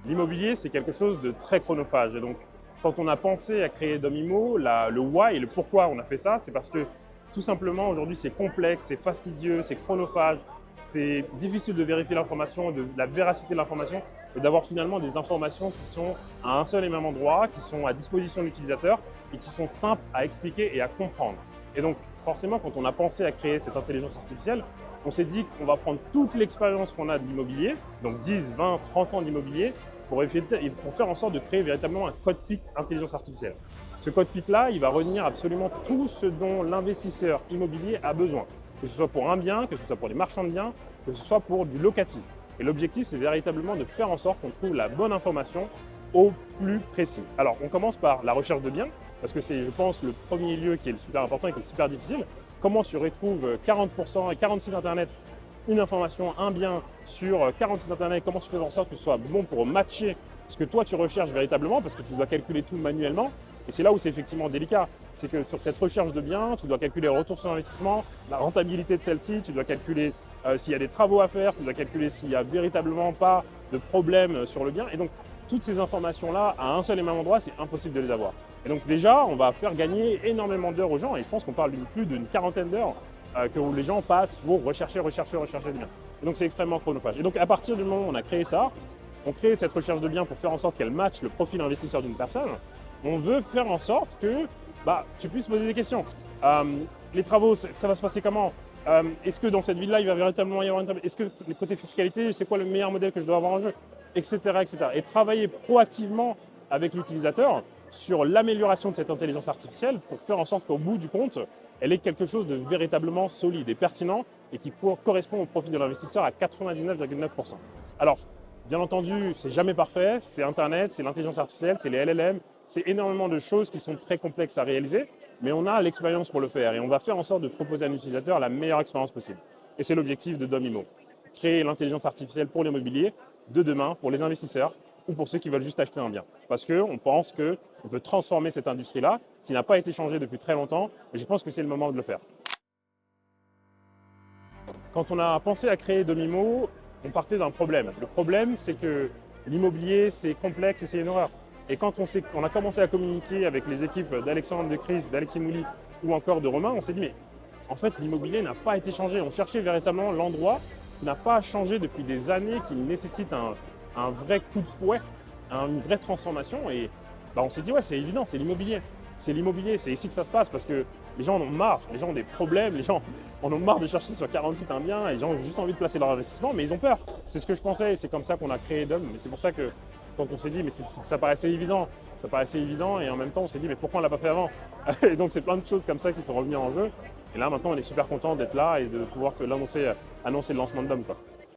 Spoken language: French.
L'immobilier, c'est quelque chose de très chronophage. Et donc, quand on a pensé à créer Domimo, le why et le pourquoi on a fait ça, c'est parce que tout simplement, aujourd'hui, c'est complexe, c'est fastidieux, c'est chronophage, c'est difficile de vérifier l'information, de la véracité de l'information et d'avoir finalement des informations qui sont à un seul et même endroit, qui sont à disposition de l'utilisateur et qui sont simples à expliquer et à comprendre. Et donc, forcément, quand on a pensé à créer cette intelligence artificielle, on s'est dit qu'on va prendre toute l'expérience qu'on a de l'immobilier, donc 10, 20, 30 ans d'immobilier, pour faire en sorte de créer véritablement un cockpit intelligence artificielle. Ce cockpit-là, il va retenir absolument tout ce dont l'investisseur immobilier a besoin, que ce soit pour un bien, que ce soit pour les marchands de biens, que ce soit pour du locatif. Et l'objectif, c'est véritablement de faire en sorte qu'on trouve la bonne information au plus précis. Alors, on commence par la recherche de biens, parce que c'est, je pense, le premier lieu qui est super important et qui est super difficile. Comment tu retrouves 40% et 40 sites internet une information, un bien sur 40 sites internet, comment tu fais en sorte que ce soit bon pour matcher ce que toi tu recherches véritablement, parce que tu dois calculer tout manuellement. Et c'est là où c'est effectivement délicat, c'est que sur cette recherche de biens, tu dois calculer le retour sur investissement, la rentabilité de celle-ci, tu dois calculer s'il y a des travaux à faire, tu dois calculer s'il n'y a véritablement pas de problème sur le bien. Et donc, toutes ces informations-là, à un seul et même endroit, c'est impossible de les avoir. Et donc déjà, on va faire gagner énormément d'heures aux gens, et je pense qu'on parle de plus d'une quarantaine d'heures que les gens passent pour rechercher de biens. Et donc c'est extrêmement chronophage. Et donc à partir du moment où on a créé ça, on crée cette recherche de biens pour faire en sorte qu'elle matche le profil investisseur d'une personne. On veut faire en sorte que tu puisses poser des questions. Les travaux, ça va se passer comment? Est-ce que dans cette ville-là, il va véritablement y avoir est-ce que le côté fiscalité, c'est quoi le meilleur modèle que je dois avoir en jeu, etc., etc. Et travailler proactivement avec l'utilisateur sur l'amélioration de cette intelligence artificielle pour faire en sorte qu'au bout du compte, elle ait quelque chose de véritablement solide et pertinent et qui correspond au profit de l'investisseur à 99,9%. Alors, bien entendu, c'est jamais parfait, c'est Internet, c'est l'intelligence artificielle, c'est les LLM, c'est énormément de choses qui sont très complexes à réaliser, mais on a l'expérience pour le faire et on va faire en sorte de proposer à l'utilisateur la meilleure expérience possible. Et c'est l'objectif de Domimo, créer l'intelligence artificielle pour l'immobilier de demain, pour les investisseurs, ou pour ceux qui veulent juste acheter un bien. Parce qu'on pense qu'on peut transformer cette industrie-là, qui n'a pas été changée depuis très longtemps, et je pense que c'est le moment de le faire. Quand on a pensé à créer Domimo, on partait d'un problème. Le problème, c'est que l'immobilier, c'est complexe et c'est une horreur. Et quand on a commencé à communiquer avec les équipes d'Alexandre, de Chris, d'Alexis Mouly ou encore de Romain, on s'est dit, mais en fait, l'immobilier n'a pas été changé. On cherchait véritablement l'endroit qui n'a pas changé depuis des années, qui nécessite un vrai coup de fouet, une vraie transformation. Et on s'est dit, ouais, c'est évident, c'est l'immobilier. C'est l'immobilier, c'est ici que ça se passe parce que les gens en ont marre, les gens ont des problèmes, les gens en ont marre de chercher sur 40 sites un bien et les gens ont juste envie de placer leur investissement, mais ils ont peur. C'est ce que je pensais et c'est comme ça qu'on a créé Dom. Mais c'est pour ça que quand on s'est dit, mais ça paraissait évident, et en même temps on s'est dit, mais pourquoi on ne l'a pas fait avant? Et donc c'est plein de choses comme ça qui sont revenues en jeu. Et là maintenant on est super content d'être là et de pouvoir annoncer le lancement de Dom, quoi.